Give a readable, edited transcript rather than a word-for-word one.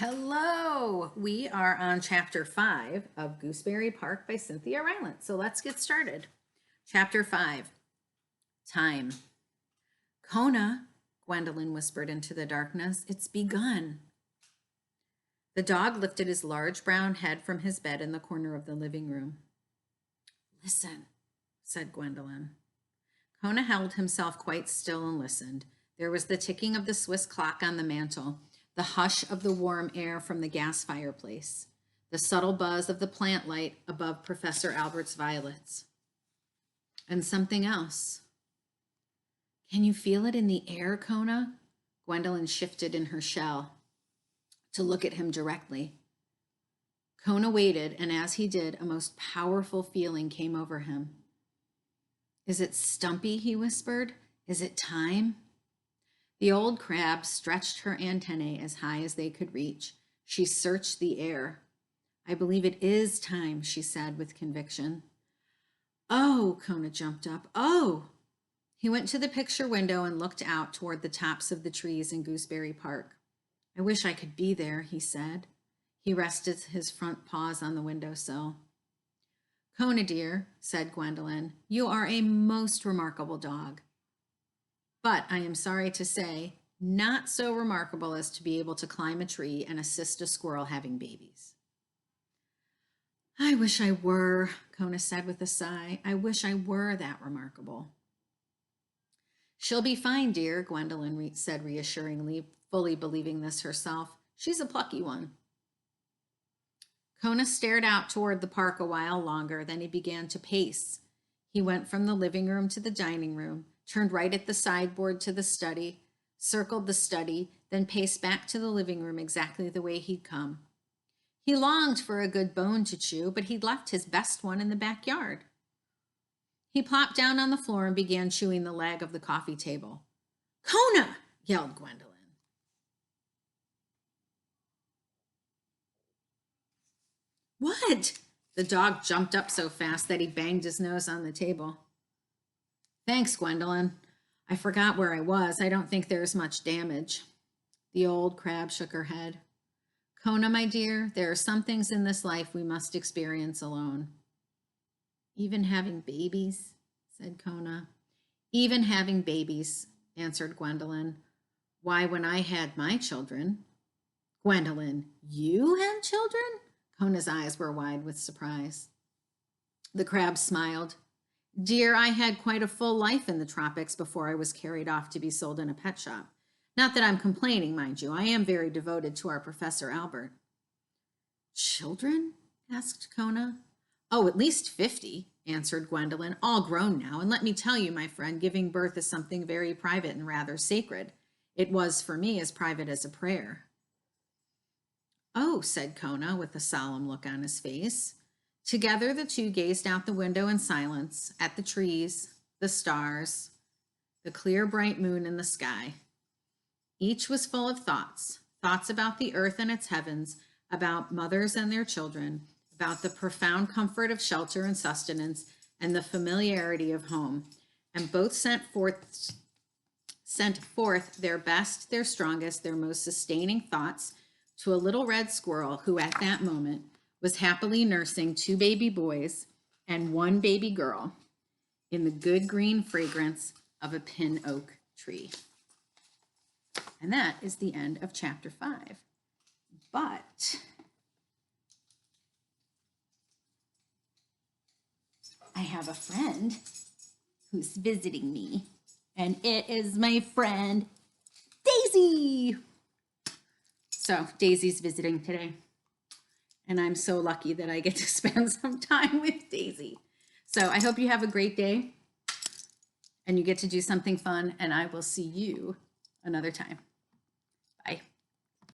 Hello, we are on chapter 5 of Gooseberry Park by Cynthia Rylant. So let's get started. Chapter 5, Time. Kona, Gwendolyn whispered into the darkness, it's begun. The dog lifted his large brown head from his bed in the corner of the living room. Listen, said Gwendolyn. Kona held himself quite still and listened. There was the ticking of the Swiss clock on the mantel, the hush of the warm air from the gas fireplace, the subtle buzz of the plant light above Professor Albert's violets. And something else. Can you feel it in the air, Kona? Gwendolyn shifted in her shell to look at him directly. Kona waited, and as he did, a most powerful feeling came over him. Is it Stumpy? He whispered. Is it time? The old crab stretched her antennae as high as they could reach. She searched the air. I believe it is time, she said with conviction. Oh, Kona jumped up. Oh! He went to the picture window and looked out toward the tops of the trees in Gooseberry Park. I wish I could be there, he said. He rested his front paws on the windowsill. Kona, dear, said Gwendolyn, you are a most remarkable dog. But I am sorry to say, not so remarkable as to be able to climb a tree and assist a squirrel having babies. I wish I were, Kona said with a sigh. I wish I were that remarkable. She'll be fine, dear, Gwendolyn said reassuringly, fully believing this herself. She's a plucky one. Kona stared out toward the park a while longer, then he began to pace. He went from the living room to the dining room, turned right at the sideboard to the study, circled the study, then paced back to the living room exactly the way he'd come. He longed for a good bone to chew, but he'd left his best one in the backyard. He plopped down on the floor and began chewing the leg of the coffee table. Kona! Yelled Gwendolyn. What? The dog jumped up so fast that he banged his nose on the table. Thanks, Gwendolyn. I forgot where I was. I don't think there's much damage. The old crab shook her head. Kona, my dear, there are some things in this life we must experience alone. Even having babies, said Kona. Even having babies, answered Gwendolyn. Why, when I had my children. Gwendolyn, you had children? Kona's eyes were wide with surprise. The crab smiled. Dear, I had quite a full life in the tropics before I was carried off to be sold in a pet shop. Not that I'm complaining, mind you. I am very devoted to our Professor Albert. Children? Asked Kona. Oh, at least 50, answered Gwendolyn, all grown now. And let me tell you, my friend, giving birth is something very private and rather sacred. It was for me as private as a prayer. Oh, said Kona with a solemn look on his face. Together, the two gazed out the window in silence, at the trees, the stars, the clear, bright moon in the sky. Each was full of thoughts about the earth and its heavens, about mothers and their children, about the profound comfort of shelter and sustenance, and the familiarity of home. And both sent forth their best, their strongest, their most sustaining thoughts to a little red squirrel who at that moment was happily nursing 2 baby boys and 1 baby girl in the good green fragrance of a pin oak tree. And that is the end of chapter 5. But I have a friend who's visiting me, and it is my friend Daisy. So Daisy's visiting today. And I'm so lucky that I get to spend some time with Daisy. So I hope you have a great day and you get to do something fun, and I will see you another time.